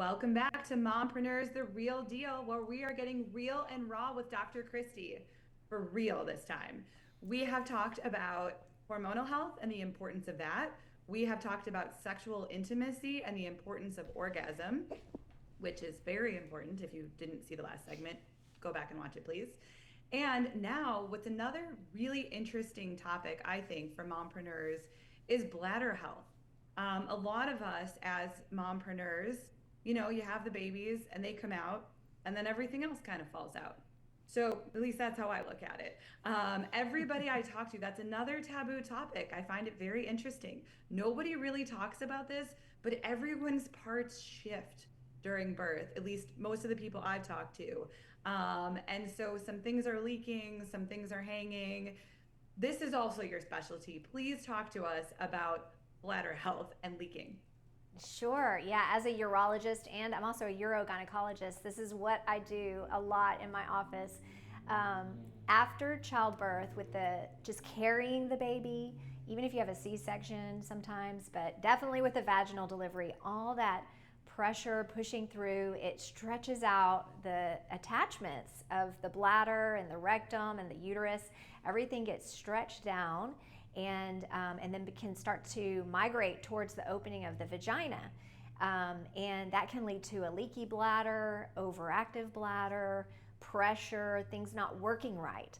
Welcome back to Mompreneurs, the real deal, where we are getting real and raw with Dr. Christi. For real this time. We have talked about hormonal health and the importance of that. We have talked about sexual intimacy and the importance of orgasm, which is very important. If you didn't see the last segment, go back and watch it, please. And now, what's another really interesting topic, I think, for mompreneurs is bladder health. A lot of us as mompreneurs, you have the babies and they come out, and then everything else kind of falls out. So at least that's how I look at it. Everybody I talk to, that's another taboo topic. I find it very interesting. Nobody really talks about this, but everyone's parts shift during birth, at least most of the people I've talked to. And so some things are leaking, some things are hanging. This is also your specialty. Please talk to us about bladder health and leaking. Sure. Yeah. As a urologist, and I'm also a urogynecologist, this is what I do a lot in my office. After childbirth, with just carrying the baby, even if you have a C-section sometimes, but definitely with the vaginal delivery, all that pressure pushing through, it stretches out the attachments of the bladder and the rectum and the uterus. Everything gets stretched down. And then can start to migrate towards the opening of the vagina. And that can lead to a leaky bladder, overactive bladder, pressure, things not working right.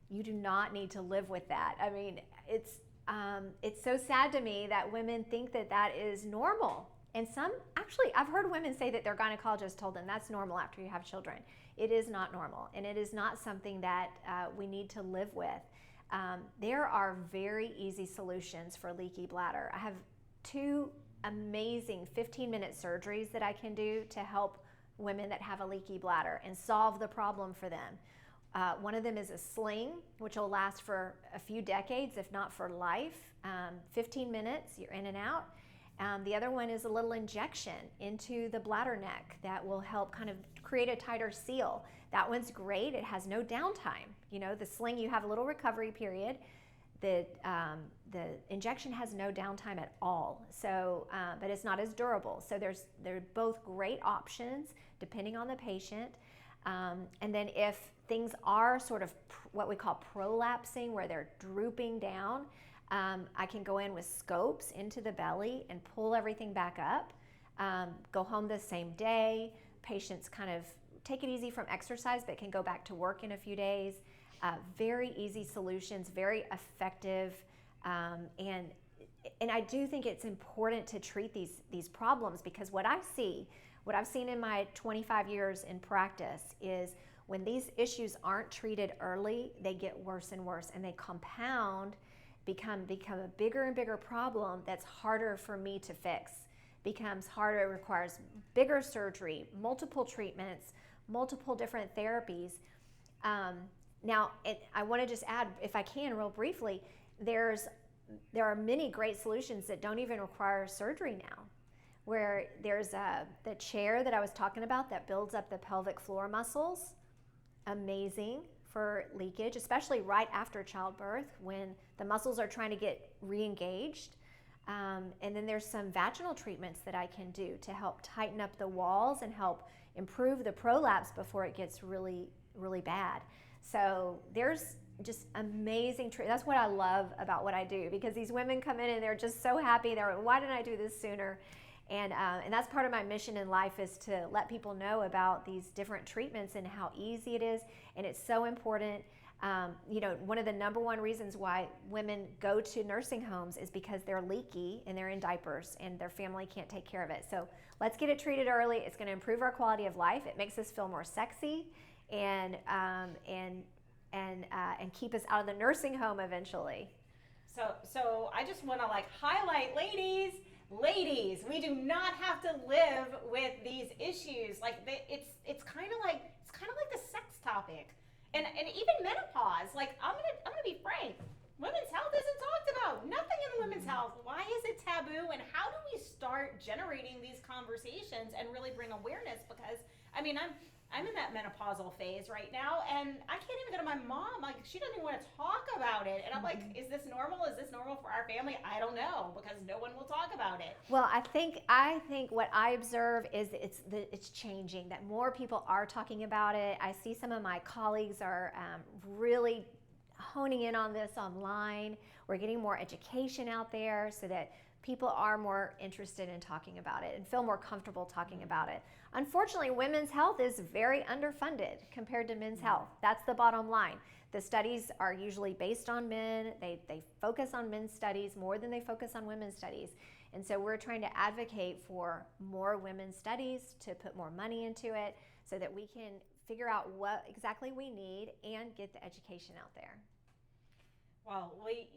You do not need to live with that. I mean, it's so sad to me that women think that that is normal. And actually, I've heard women say that their gynecologist told them that's normal after you have children. It is not normal, and it is not something that we need to live with. There are very easy solutions for leaky bladder. I have 2 amazing 15-minute surgeries that I can do to help women that have a leaky bladder and solve the problem for them. One of them is a sling, which will last for a few decades, if not for life. 15 minutes, you're in and out. The other one is a little injection into the bladder neck that will help kind of create a tighter seal. That one's great. It has no downtime. The sling, you have a little recovery period. The injection has no downtime at all. So, but it's not as durable. So they're both great options depending on the patient. And then if things are sort of what we call prolapsing, where they're drooping down, I can go in with scopes into the belly and pull everything back up. Go home the same day. Patients kind of take it easy from exercise, but can go back to work in a few days. Very easy solutions, very effective, and I do think it's important to treat these problems, because what I've seen in my 25 years in practice is when these issues aren't treated early, they get worse and worse, and they compound, become a bigger and bigger problem that's harder for me to fix. Becomes harder, it requires bigger surgery, multiple treatments, multiple different therapies. Now, I want to just add, if I can, real briefly, there are many great solutions that don't even require surgery now, where there's the chair that I was talking about that builds up the pelvic floor muscles. Amazing for leakage, especially right after childbirth when the muscles are trying to get re-engaged. And then there's some vaginal treatments that I can do to help tighten up the walls and help improve the prolapse before it gets really, really bad. So there's just amazing that's what I love about what I do, because these women come in and they're just so happy. They're like, why didn't I do this sooner? And that's part of my mission in life, is to let people know about these different treatments and how easy it is. And it's so important. One of the number one reasons why women go to nursing homes is because they're leaky and they're in diapers and their family can't take care of it. So let's get it treated early. It's going to improve our quality of life. It makes us feel more sexy and keep us out of the nursing home eventually. So I just want to highlight, ladies, we do not have to live with these issues. It's kind of like the sex topic. And even menopause, I'm gonna be frank, women's health isn't talked about. Nothing in women's health. Why is it taboo? And how do we start generating these conversations and really bring awareness? Because I'm I'm in that menopausal phase right now, and I can't even go to my mom. Like, she doesn't even want to talk about it. And I'm like, is this normal? Is this normal for our family? I don't know, because no one will talk about it. Well, I think what I observe is it's changing, that more people are talking about it. I see some of my colleagues are really honing in on this online. We're getting more education out there so that people are more interested in talking about it and feel more comfortable talking about it. Unfortunately, women's health is very underfunded compared to men's health. That's the bottom line. The studies are usually based on men. They focus on men's studies more than they focus on women's studies. And so we're trying to advocate for more women's studies, to put more money into it so that we can figure out what exactly we need and get the education out there. Well, we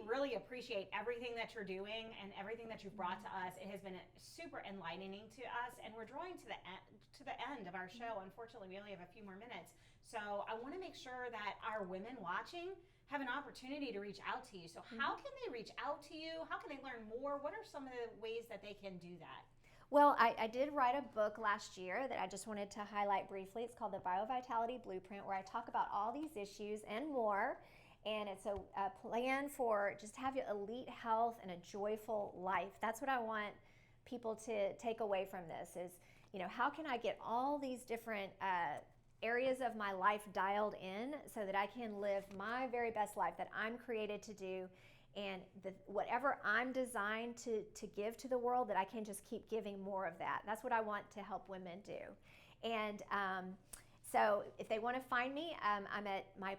really appreciate everything that you're doing and everything that you've brought to us. It has been super enlightening to us, and we're drawing to the end of our show. Unfortunately, we only have a few more minutes. So I want to make sure that our women watching have an opportunity to reach out to you. So how can they reach out to you? How can they learn more? What are some of the ways that they can do that? Well, I did write a book last year that I just wanted to highlight briefly. It's called The BioVitality Blueprint, where I talk about all these issues and more. And it's a plan for just have your elite health and a joyful life. That's what I want people to take away from this is, how can I get all these different areas of my life dialed in so that I can live my very best life that I'm created to do, and whatever I'm designed to give to the world, that I can just keep giving more of that. That's what I want to help women do. And so if they want to find me, I'm at my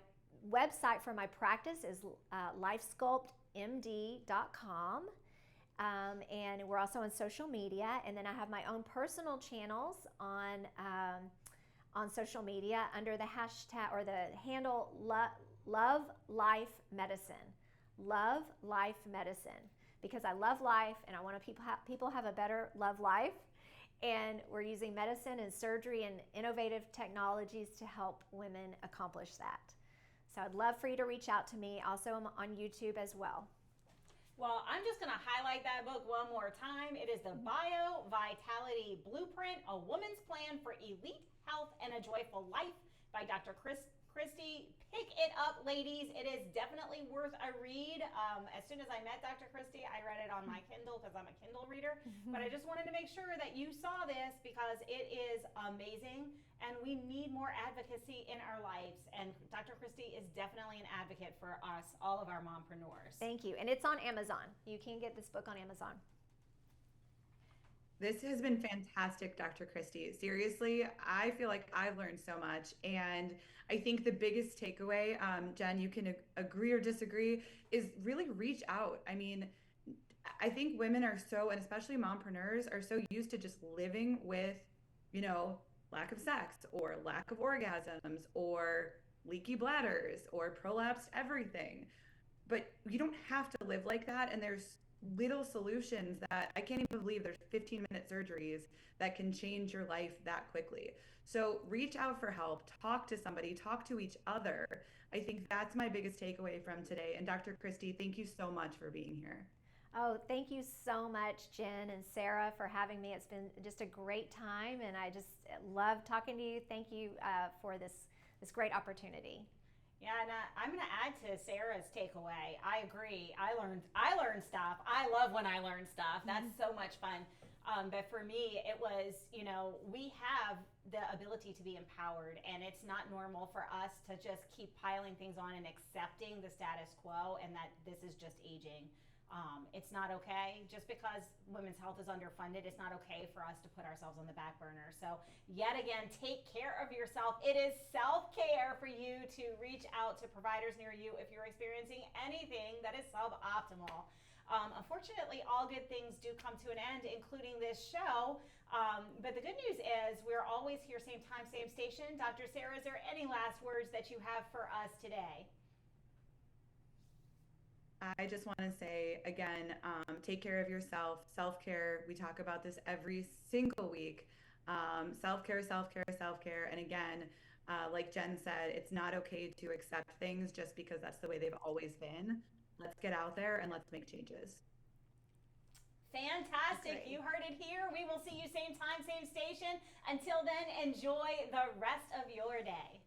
website for my practice is LifeSculptMD.com. And we're also on social media. And then I have my own personal channels on social media under the hashtag or the handle Love Life Medicine. Love Life Medicine. Because I love life and I want people have a better love life. And we're using medicine and surgery and innovative technologies to help women accomplish that. So I'd love for you to reach out to me. Also, I'm on YouTube as well. Well, I'm just going to highlight that book one more time. It is The BioVitality Blueprint, A Woman's Plan for Elite Health and a Joyful Life by Dr. Christi. Pick it up, ladies. It is definitely worth a read. As soon as I met Dr. Christi, I read it on my Kindle because I'm a Kindle reader. But I just wanted to make sure that you saw this because it is amazing. And we need more advocacy in our lives. And Dr. Christi is definitely an advocate for us, all of our mompreneurs. Thank you. And it's on Amazon. You can get this book on Amazon. This has been fantastic, Dr. Christi. Seriously, I feel like I've learned so much. And I think the biggest takeaway, Jen, you can agree or disagree, is really reach out. I mean, I think women are so, and especially mompreneurs, are so used to just living with, lack of sex or lack of orgasms or leaky bladders or prolapsed everything. But you don't have to live like that. And there's little solutions that I can't even believe there's 15-minute surgeries that can change your life that quickly. So reach out for help, talk to somebody, talk to each other. I think that's my biggest takeaway from today. And Dr. Christi, thank you so much for being here. Oh, thank you so much, Jen and Sarah, for having me. It's been just a great time, and I just love talking to you. Thank you for this great opportunity. Yeah, and I'm going to add to Sarah's takeaway. I agree. I learned stuff. I love when I learn stuff. That's so much fun. But for me, it was, we have the ability to be empowered, and it's not normal for us to just keep piling things on and accepting the status quo and that this is just aging. It's not okay. Just because women's health is underfunded, it's not okay for us to put ourselves on the back burner. So yet again, take care of yourself. It is self-care for you to reach out to providers near you if you're experiencing anything that is suboptimal. Unfortunately, all good things do come to an end, including this show. But the good news is we're always here, same time, same station. Dr. Sarah, is there any last words that you have for us today? I just want to say again, take care of yourself. Self-care. We talk about this every single week. Self-care, self-care, self-care. And again, like Jen said, it's not okay to accept things just because that's the way they've always been. Let's get out there and let's make changes. Fantastic. Great. You heard it here. We will see you same time, same station. Until then, enjoy the rest of your day.